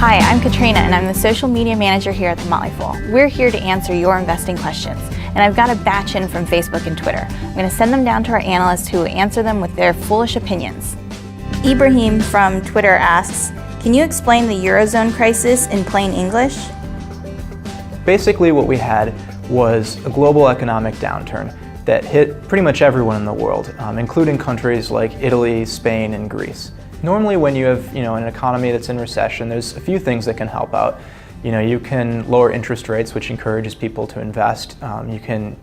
Hi, I'm Katrina and I'm the social media manager here at the Motley Fool. We're here to answer your investing questions, and I've got a batch in from Facebook and Twitter. I'm going to send them down to our analysts who will answer them with their foolish opinions. Ibrahim from Twitter asks, can you explain the Eurozone crisis in plain English? Basically what we had was a global economic downturn that hit pretty much everyone in the world, including countries like Italy, Spain, and Greece. Normally when you have an economy that's in recession, there's a few things that can help out. You can lower interest rates, which encourages people to invest. You can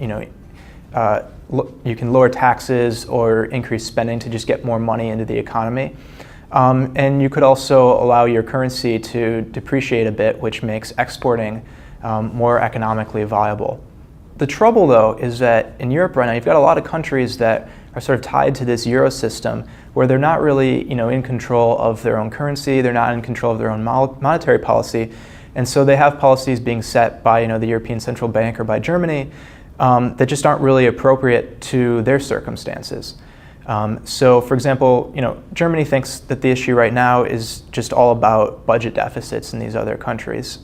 lower taxes or increase spending to just get more money into the economy. And you could also allow your currency to depreciate a bit, which makes exporting more economically viable. The trouble, though, is that in Europe right now, you've got a lot of countries that are sort of tied to this euro system where they're not really in control of their own currency, they're not in control of their own monetary policy, and so they have policies being set by the European Central Bank or by Germany that just aren't really appropriate to their circumstances. So for example, Germany thinks that the issue right now is just all about budget deficits in these other countries.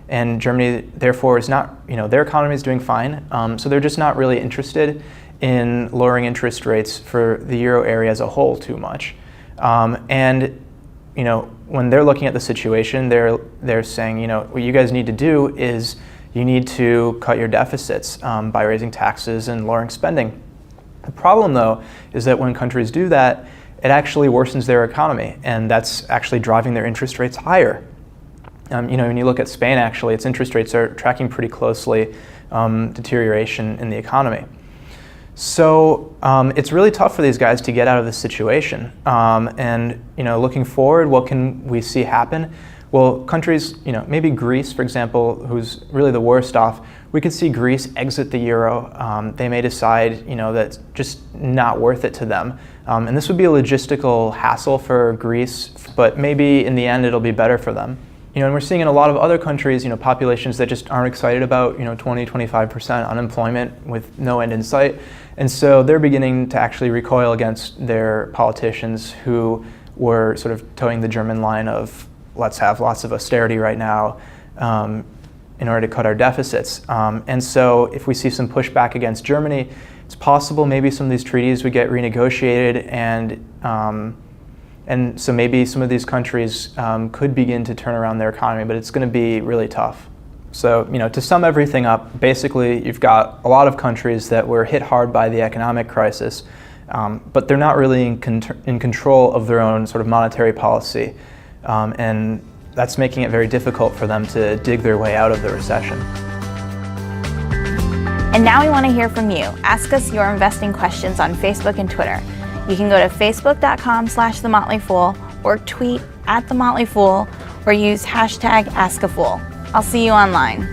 And Germany, therefore, is not, their economy is doing fine, so they're just not really interested in lowering interest rates for the euro area as a whole too much. And when they're looking at the situation, they're saying, what you guys need to do is you need to cut your deficits by raising taxes and lowering spending. The problem, though, is that when countries do that, it actually worsens their economy, and that's actually driving their interest rates higher. When you look at Spain, actually, its interest rates are tracking pretty closely deterioration in the economy. So it's really tough for these guys to get out of this situation. And looking forward, what can we see happen? Well, countries, maybe Greece, for example, who's really the worst off, we could see Greece exit the euro. They may decide, that's just not worth it to them. And this would be a logistical hassle for Greece, but maybe in the end it'll be better for them. And we're seeing in a lot of other countries, populations that just aren't excited about, 20-25% unemployment with no end in sight. And so they're beginning to actually recoil against their politicians who were sort of towing the German line of let's have lots of austerity right now in order to cut our deficits. And so if we see some pushback against Germany, it's possible maybe some of these treaties would get renegotiated, and so maybe some of these countries could begin to turn around their economy, but it's going to be really tough. So, to sum everything up, basically you've got a lot of countries that were hit hard by the economic crisis, but they're not really in control of their own sort of monetary policy. And that's making it very difficult for them to dig their way out of the recession. And now we want to hear from you. Ask us your investing questions on Facebook and Twitter. You can go to facebook.com/themotleyfool or tweet @themotleyfool or use #AskAFool. I'll see you online.